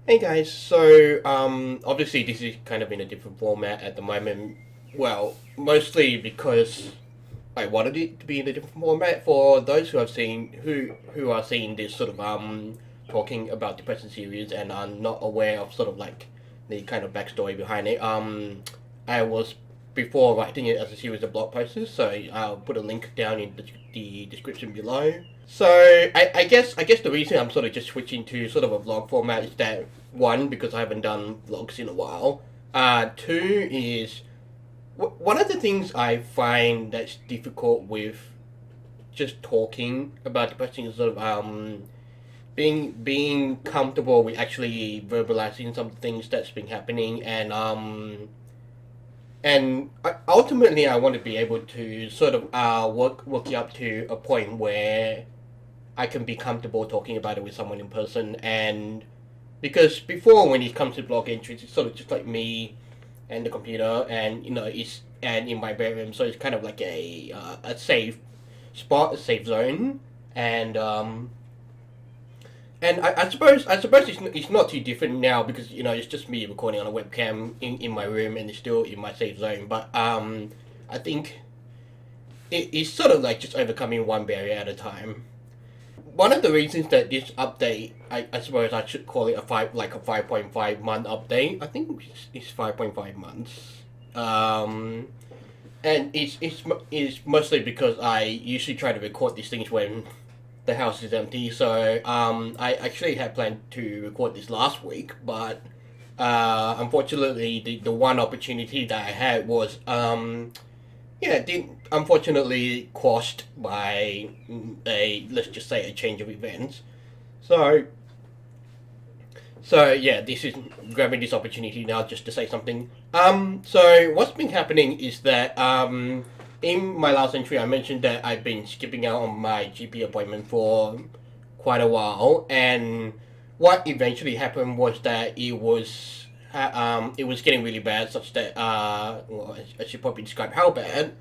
Hey guys, so obviously this is kind of in a different format at the moment. Well, mostly because I wanted it to be in a different format for those who have seen who are seeing this sort of talking about depression series and are not aware of sort of like the kind of backstory behind it. I was before writing it as a series of blog posts, so I'll put a link down in the description below. So I guess the reason I'm sort of just switching to sort of a vlog format is that one, because I haven't done vlogs in a while. Two is one of the things I find that's difficult with just talking about depression is sort of being comfortable with actually verbalizing some things that's been happening, and ultimately I want to be able to sort of work it up to a point where I can be comfortable talking about it with someone in person. And because before, when it comes to blog entries, it's sort of just like me and the computer, and it's and in my bedroom, so it's kind of like a safe spot, a safe zone. And I suppose it's not too different now, because it's just me recording on a webcam in my room, and it's still in my safe zone. But I think it's sort of like just overcoming one barrier at a time. One of the reasons that this update, I suppose I should call it a 5.5 month update. I think it's 5.5 months. Um, and it's mostly because I usually try to record these things when the house is empty. So I actually had planned to record this last week, but unfortunately, the one opportunity that I had was yeah, did unfortunately quashed by a, let's just say, a change of events. So so yeah, this is grabbing this opportunity now just to say something. So what's been happening is that in my last entry I mentioned that I've been skipping out on my GP appointment for quite a while, and what eventually happened was that it was getting really bad, such that well, I should probably describe how bad.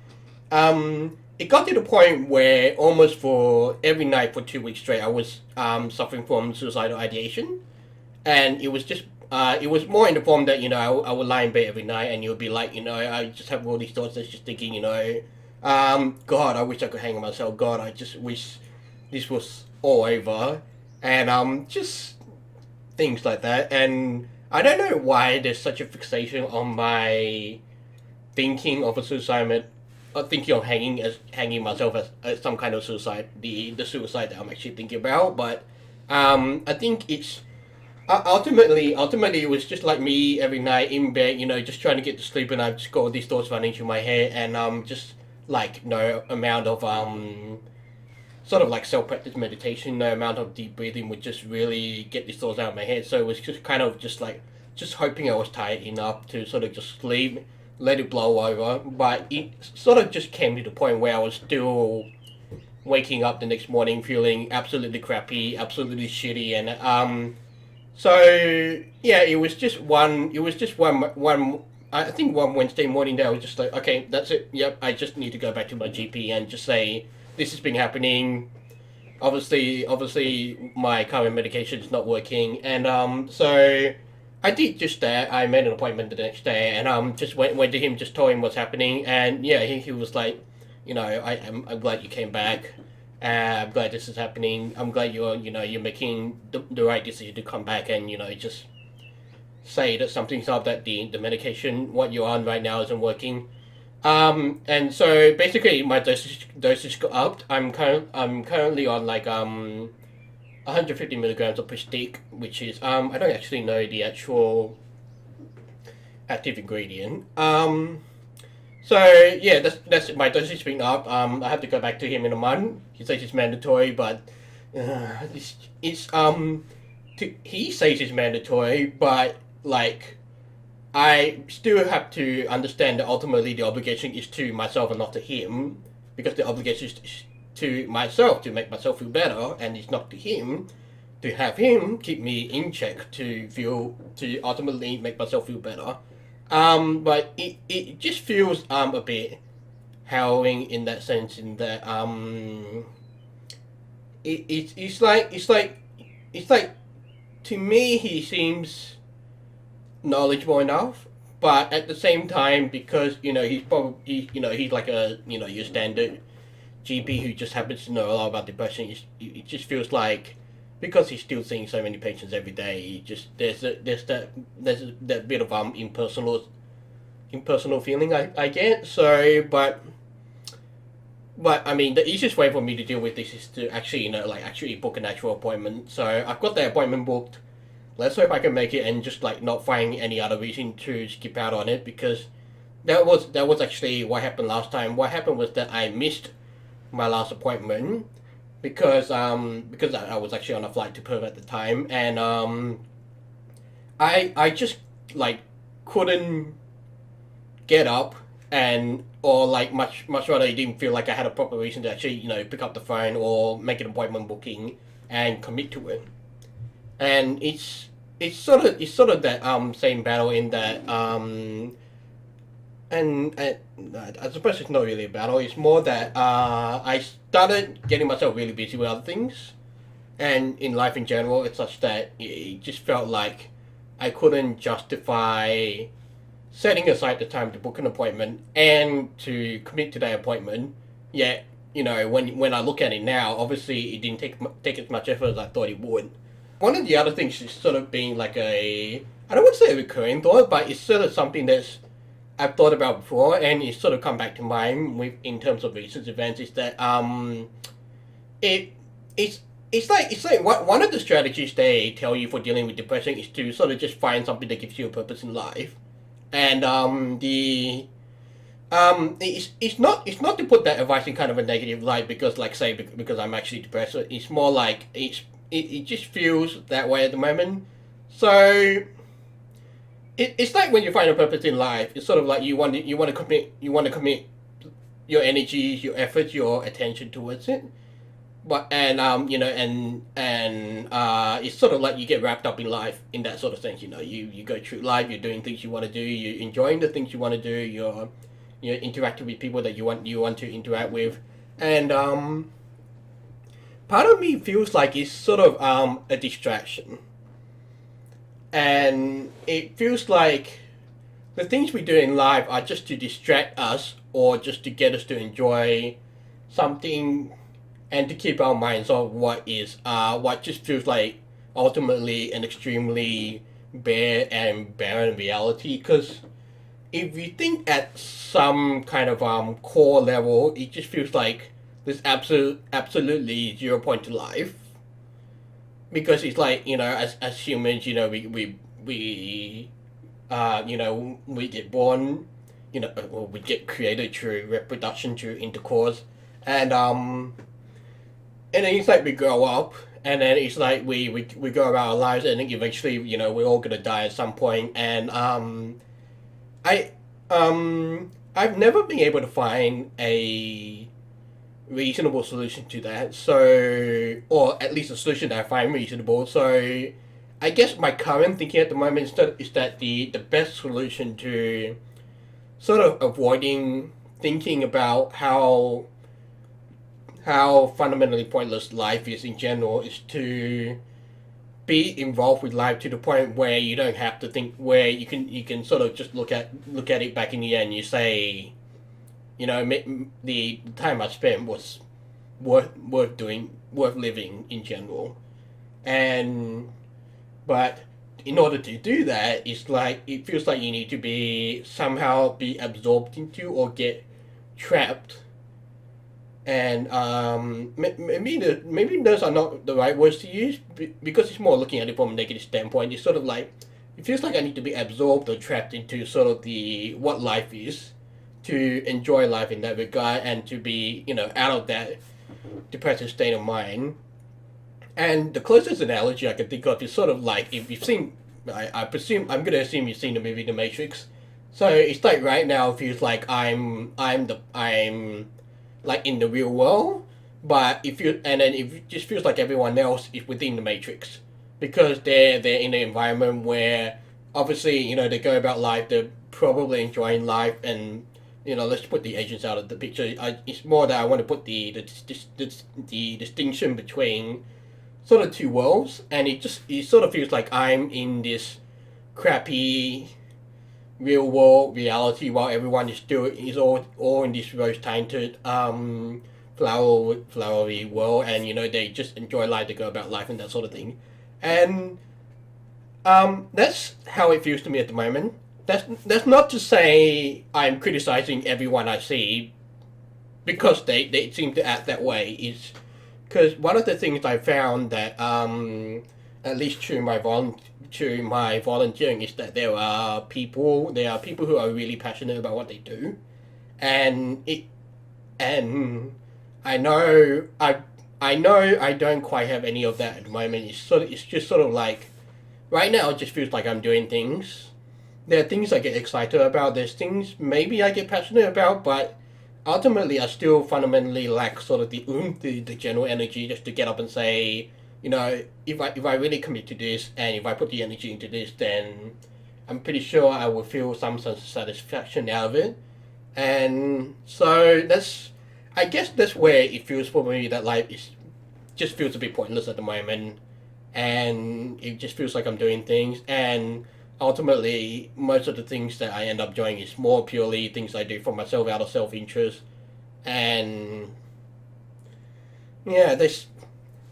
It got to the point where almost for every night for 2 weeks straight, I was suffering from suicidal ideation, and it was more in the form that I would lie in bed every night, and it would be like, I just have all these thoughts that's just thinking, God, I wish I could hang myself. God, I just wish this was all over, and just things like that. And I don't know why there's such a fixation on my thinking of a suicide, thinking of hanging myself as some kind of suicide, the suicide that I'm actually thinking about. But I think it's ultimately it was just like me every night in bed, just trying to get to sleep, and I've just got all these thoughts running through my head, and just like no amount of sort of like self practice meditation, no amount of deep breathing would just really get these thoughts out of my head. So it was just kind of just like just hoping I was tired enough to sort of just sleep, let it blow over. But it sort of just came to the point where I was still waking up the next morning feeling absolutely crappy, absolutely shitty, and so yeah, it was just one. It was just one. I think one Wednesday morning that I was just like, okay, that's it. Yep, I just need to go back to my GP and just say this has been happening. Obviously, my current medication is not working, and so I did just that. I made an appointment the next day, and just went to him, just told him what's happening, and yeah, he was like, I'm glad you came back. I'm glad this is happening. I'm glad you're making the right decision to come back, and just say that something's up, that the medication what you're on right now isn't working. And so basically my dosage got upped. I'm currently on like 150 milligrams of Pristique, which is I don't actually know the actual active ingredient. So yeah, that's my dosage being up. I have to go back to him in a month. He says it's mandatory, but he says it's mandatory, but like I still have to understand that ultimately the obligation is to myself and not to him, because the obligation is to myself to make myself feel better, and it's not to him to have him keep me in check to ultimately make myself feel better. But it just feels a bit harrowing in that sense, in that it's like to me he seems knowledgeable enough, but at the same time, because he's probably he's like a your standard GP who just happens to know a lot about depression. It just feels like because he's still seeing so many patients every day, he just there's that bit of impersonal feeling I get. So, but I mean, the easiest way for me to deal with this is to actually actually book an actual appointment. So I've got the appointment booked. Let's hope I can make it and just like not find any other reason to skip out on it, because that was actually what happened last time. What happened was that I missed my last appointment because I was actually on a flight to Perth at the time, and I just like couldn't get up, and or like much rather it didn't feel like I had a proper reason to actually pick up the phone or make an appointment booking and commit to it. And it's sort of that same battle in that and I suppose it's not really a battle. It's more that I started getting myself really busy with other things, and in life in general, it's such that it just felt like I couldn't justify setting aside the time to book an appointment and to commit to that appointment. Yet, when I look at it now, obviously it didn't take as much effort as I thought it would. One of the other things is sort of being like I don't want to say a recurring thought, but it's sort of something that's I've thought about before, and it's sort of come back to mind with in terms of recent events, is that it it's like one of the strategies they tell you for dealing with depression is to sort of just find something that gives you a purpose in life, and it's not to put that advice in kind of a negative light, because like say because I'm actually depressed. It's more like it just feels that way at the moment. So it's like when you find a purpose in life, it's sort of like you want to commit your energy, your effort, your attention towards it. But it's sort of like you get wrapped up in life in that sort of sense. You go through life, you're doing things you want to do, you're enjoying the things you want to do, you're interacting with people that you want to interact with, and part of me feels like it's sort of a distraction, and it feels like the things we do in life are just to distract us or just to get us to enjoy something and to keep our minds on what just feels like ultimately an extremely bare and barren reality. Because if you think at some kind of core level, it just feels like there's absolutely 0 point to life, because it's like as humans, we get born, or we get created through reproduction, through intercourse, and and then it's like we grow up, and then it's like we go about our lives, and then eventually we're all gonna die at some point. And I I've never been able to find a reasonable solution to that. So, or at least a solution that I find reasonable. So, I guess my current thinking at the moment is that the best solution to sort of avoiding thinking about how fundamentally pointless life is in general is to be involved with life to the point where you don't have to think, where you can sort of just look at it back in the end. You say, the time I spent was worth living in general. And but in order to do that, it's like it feels like you need to somehow be absorbed into or get trapped. And maybe those are not the right words to use, because it's more looking at it from a negative standpoint. It's sort of like it feels like I need to be absorbed or trapped into sort of the what life is, to enjoy life in that regard, and to be out of that depressive state of mind. And the closest analogy I can think of is sort of like, if you've seen, I presume I'm gonna assume you've seen the movie The Matrix. So it's like right now it feels like I'm like in the real world, but if it just feels like everyone else is within the Matrix, because they're in an environment where obviously they go about life, they're probably enjoying life, and let's put the agents out of the picture. It's more that I want to put the distinction between sort of two worlds, and it sort of feels like I'm in this crappy real world reality while everyone is all in this rose tinted flowery world, and they just enjoy life, they go about life and that sort of thing. And that's how it feels to me at the moment. That's not to say I'm criticizing everyone I see because they seem to act that way. Is because one of the things I found that at least through my volunteering is that there are people who are really passionate about what they do, and it and I know I don't quite have any of that at the moment. It's just sort of like right now it just feels like I'm doing things. There are things I get excited about. There's things maybe I get passionate about, but ultimately I still fundamentally lack sort of the general energy just to get up and say, if I really commit to this and if I put the energy into this, then I'm pretty sure I will feel some sense of satisfaction out of it. And so I guess that's where it feels for me that life is just feels a bit pointless at the moment, and it just feels like I'm doing things, and ultimately most of the things that I end up doing is more purely things I do for myself out of self-interest. And yeah, this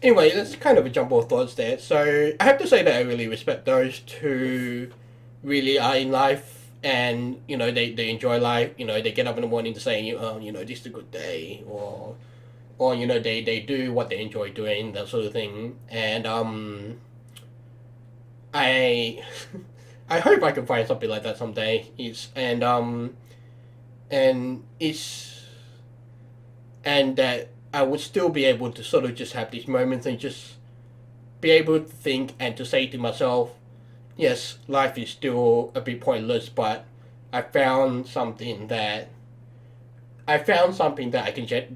anyway, that's kind of a jumble of thoughts there. So I have to say that I really respect those who really are in life, and they enjoy life. They get up in the morning to say, this is a good day, or they do what they enjoy doing, that sort of thing. And I I hope I can find something like that someday. It's and that I would still be able to sort of just have these moments and just be able to think and to say to myself, yes, life is still a bit pointless, but I found something that I can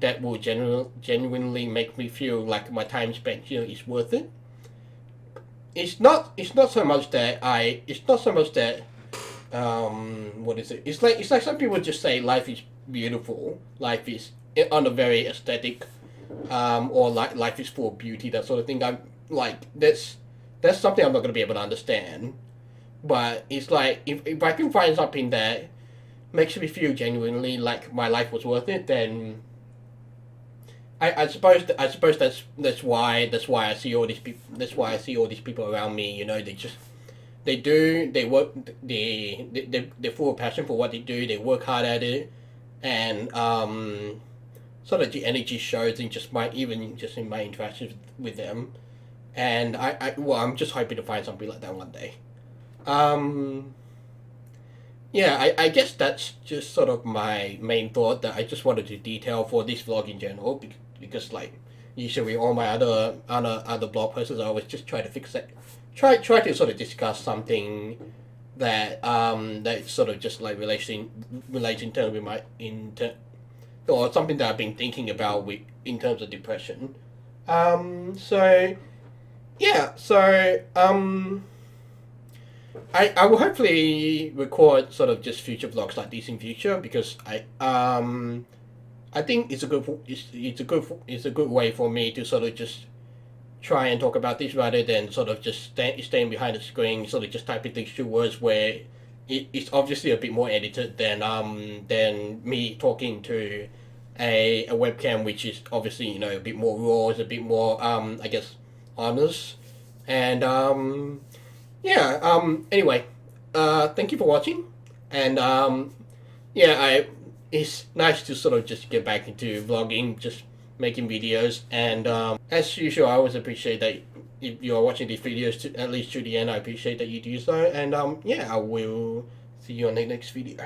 that will genuinely make me feel like my time spent here is worth it. It's not so much that what is it? It's like some people just say life is beautiful, life is on a very aesthetic, or like life is full of beauty, that sort of thing. I'm like that's something I'm not gonna be able to understand. But it's like if I can find something that makes me feel genuinely like my life was worth it, then I suppose that's why I see all these people. That's why I see all these people around me. They work, they're full of passion for what they do. They work hard at it, and sort of the energy shows in just in my interactions with them. And I'm just hoping to find something like that one day. Um, yeah, I guess that's just sort of my main thought that I just wanted to detail for this vlog in general, because like usually all my other blog posts I always just try to fix it, try to sort of discuss something that sort of just like relates in terms with or something that I've been thinking about with in terms of depression. So yeah, so I will hopefully record sort of just future vlogs like this in future, because I think it's a good way for me to sort of just try and talk about this rather than sort of just staying behind the screen, sort of just typing things through words, where it's obviously a bit more edited than me talking to a webcam, which is obviously a bit more raw, is a bit more I guess honest. And yeah, anyway, thank you for watching, and yeah, it's nice to sort of just get back into vlogging, just making videos. And as usual, I always appreciate that if you are watching these videos at least to the end. I appreciate that you do so. And yeah, I will see you on the next video.